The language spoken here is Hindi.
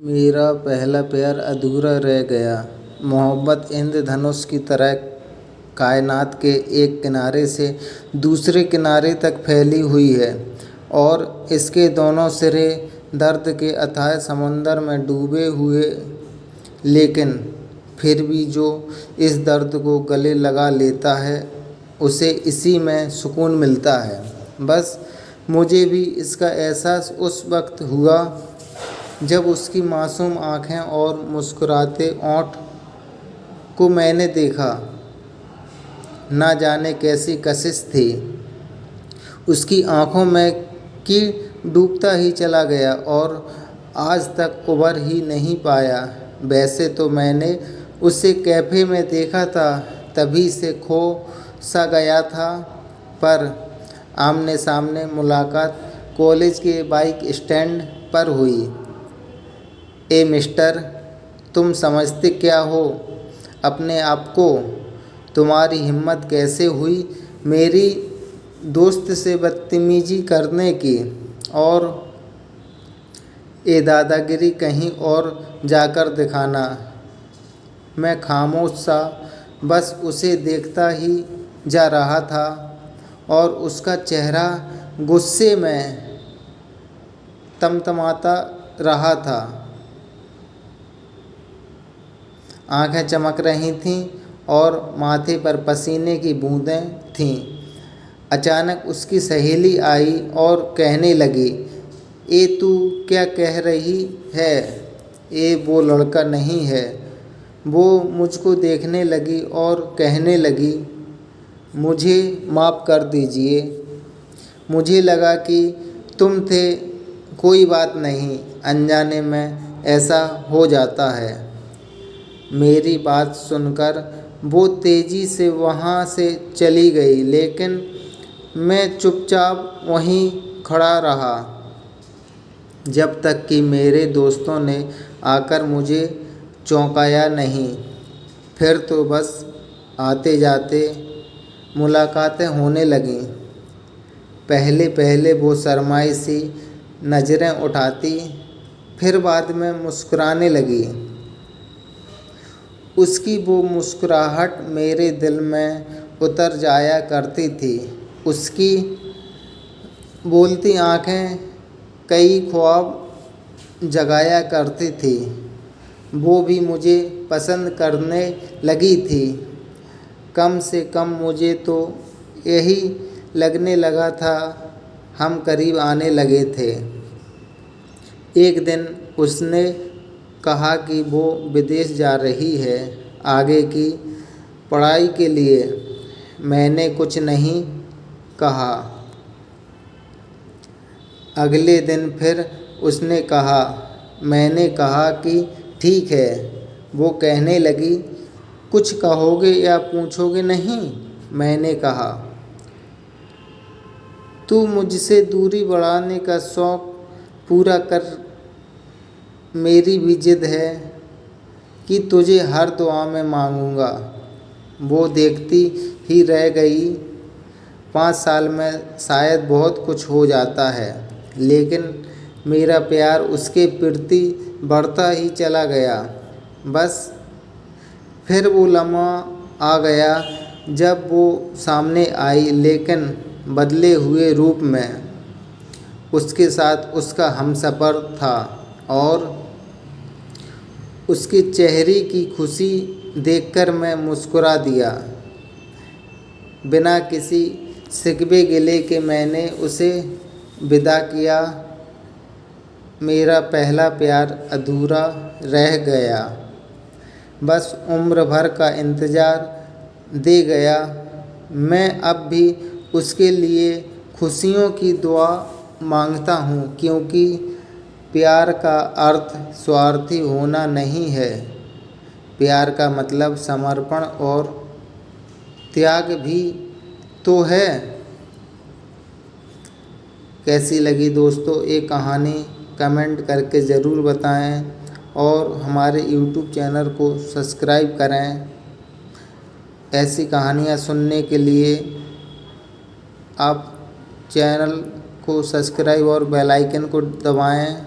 मेरा पहला प्यार अधूरा रह गया। मोहब्बत इंद्रधनुष की तरह कायनात के एक किनारे से दूसरे किनारे तक फैली हुई है और इसके दोनों सिरे दर्द के अथाह समुंदर में डूबे हुए, लेकिन फिर भी जो इस दर्द को गले लगा लेता है उसे इसी में सुकून मिलता है। बस मुझे भी इसका एहसास उस वक्त हुआ जब उसकी मासूम आँखें और मुस्कुराते होंठ को मैंने देखा। ना जाने कैसी कशिश थी उसकी आँखों में कि डूबता ही चला गया और आज तक उबर ही नहीं पाया। वैसे तो मैंने उसे कैफ़े में देखा था, तभी से खो सा गया था, पर आमने सामने मुलाकात कॉलेज के बाइक स्टैंड पर हुई। ए मिस्टर, तुम समझते क्या हो अपने आप को? तुम्हारी हिम्मत कैसे हुई मेरी दोस्त से बदतमीजी करने की? और ये दादागिरी कहीं और जाकर दिखाना। मैं खामोश सा बस उसे देखता ही जा रहा था और उसका चेहरा गुस्से में तमतमाता रहा था। आंखें चमक रही थीं और माथे पर पसीने की बूंदें थीं। अचानक उसकी सहेली आई और कहने लगी, "ए तू क्या कह रही है? ये वो लड़का नहीं है।" वो मुझको देखने लगी और कहने लगी, "मुझे माफ़ कर दीजिए, मुझे लगा कि तुम थे। कोई बात नहीं, अनजाने में ऐसा हो जाता है।" मेरी बात सुनकर वो तेज़ी से वहाँ से चली गई, लेकिन मैं चुपचाप वहीं खड़ा रहा जब तक कि मेरे दोस्तों ने आकर मुझे चौंकाया नहीं। फिर तो बस आते जाते मुलाकातें होने लगीं। पहले पहले वो शर्माई सी नज़रें उठाती, फिर बाद में मुस्कुराने लगी। उसकी वो मुस्कुराहट मेरे दिल में उतर जाया करती थी। उसकी बोलती आँखें कई ख्वाब जगाया करती थी। वो भी मुझे पसंद करने लगी थी। कम से कम मुझे तो यही लगने लगा था। हम करीब आने लगे थे। एक दिन उसने कहा कि वो विदेश जा रही है आगे की पढ़ाई के लिए। मैंने कुछ नहीं कहा। अगले दिन फिर उसने कहा। मैंने कहा कि ठीक है। वो कहने लगी, "कुछ कहोगे या पूछोगे नहीं?" मैंने कहा, "तू मुझसे दूरी बढ़ाने का शौक़ पूरा कर। मेरी भी ज़िद है कि तुझे हर दुआ में मांगूँगा।" वो देखती ही रह गई। 5 साल में शायद बहुत कुछ हो जाता है, लेकिन मेरा प्यार उसके प्रति बढ़ता ही चला गया। बस फिर वो लम्हा आ गया जब वो सामने आई, लेकिन बदले हुए रूप में। उसके साथ उसका हमसफ़र था और उसके चेहरे की खुशी देखकर मैं मुस्कुरा दिया। बिना किसी शिकवे गिले के मैंने उसे विदा किया। मेरा पहला प्यार अधूरा रह गया, बस उम्र भर का इंतज़ार दे गया। मैं अब भी उसके लिए खुशियों की दुआ मांगता हूँ, क्योंकि प्यार का अर्थ स्वार्थी होना नहीं है। प्यार का मतलब समर्पण और त्याग भी तो है। कैसी लगी दोस्तों ये कहानी? कमेंट करके ज़रूर बताएं और हमारे यूट्यूब चैनल को सब्सक्राइब करें। ऐसी कहानियाँ सुनने के लिए आप चैनल को सब्सक्राइब और बेल आइकन को दबाएं।